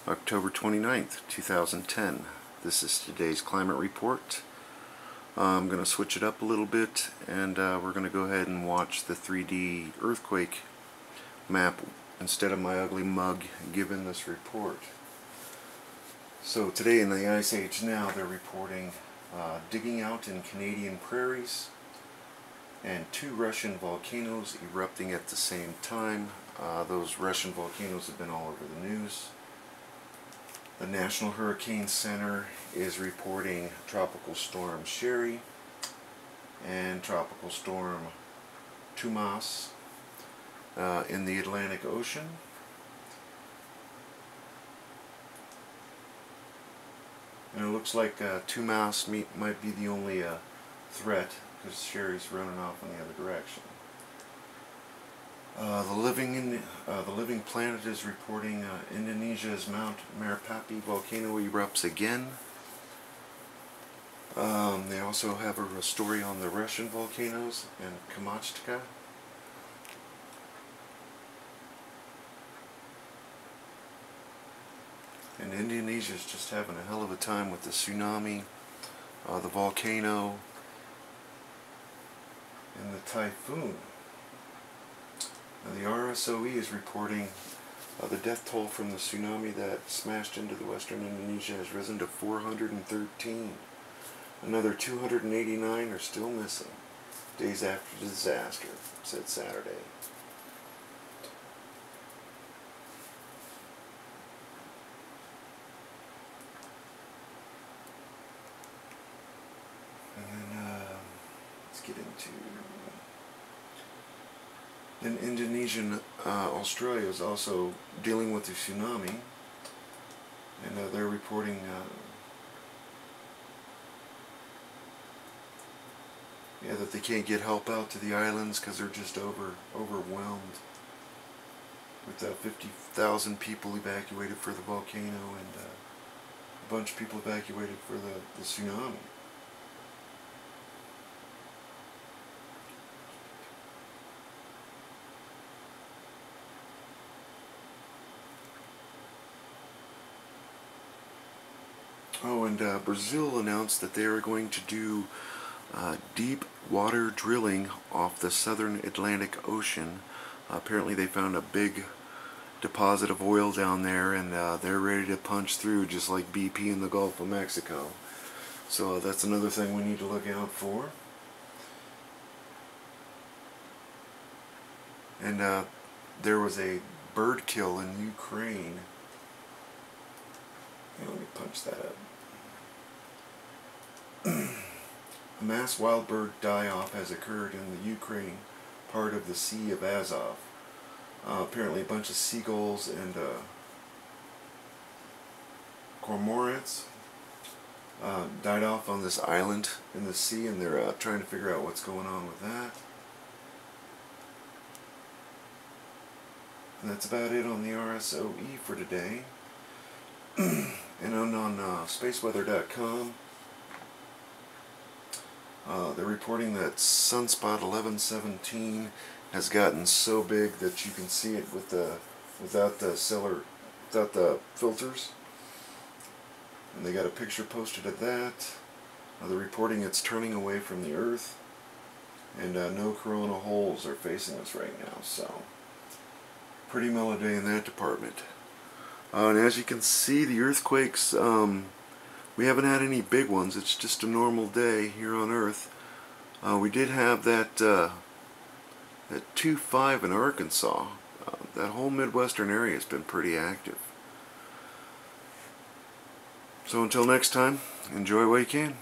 October 29th, 2010. This is today's climate report. I'm going to switch it up a little bit, and we're going to go ahead and watch the 3D earthquake map instead of my ugly mug giving this report. So today in the Ice Age Now, they're reporting digging out in Canadian prairies and 2 Russian volcanoes erupting at the same time. Those Russian volcanoes have been all over the news. The National Hurricane Center is reporting Tropical Storm Sherry and Tropical Storm Tomas in the Atlantic Ocean. And it looks like Tomas might be the only threat, because Sherry's running off in the other direction. The Living Planet is reporting Indonesia's Mount Merapi volcano erupts again. They also have a story on the Russian volcanoes and Kamchatka. And Indonesia's just having a hell of a time with the tsunami, the volcano, and the typhoon. Now, the RSOE is reporting the death toll from the tsunami that smashed into the western Indonesia has risen to 413. Another 289 are still missing days after the disaster, said Saturday. And then let's get into... Then Indonesian, Australia is also dealing with the tsunami, and they're reporting that they can't get help out to the islands because they're just overwhelmed with 50,000 people evacuated for the volcano and a bunch of people evacuated for the tsunami. Oh, and Brazil announced that they are going to do deep water drilling off the southern Atlantic Ocean. Apparently they found a big deposit of oil down there, and they're ready to punch through just like BP in the Gulf of Mexico. So that's another thing we need to look out for. And there was a bird kill in Ukraine. Let me punch that up. A mass wild bird die-off has occurred in the Ukraine part of the Sea of Azov. Apparently a bunch of seagulls and cormorants died off on this island in the sea, and they're trying to figure out what's going on with that. And that's about it on the RSOE for today. And on spaceweather.com, they're reporting that sunspot 1117 has gotten so big that you can see it without the filters. And they got a picture posted of that. They're reporting it's turning away from the Earth, and no corona holes are facing us right now. So, pretty mellow day in that department. And as you can see, the earthquakes, we haven't had any big ones. It's just a normal day here on Earth. We did have that 2.5 in Arkansas. That whole Midwestern area has been pretty active. So until next time, enjoy what you can.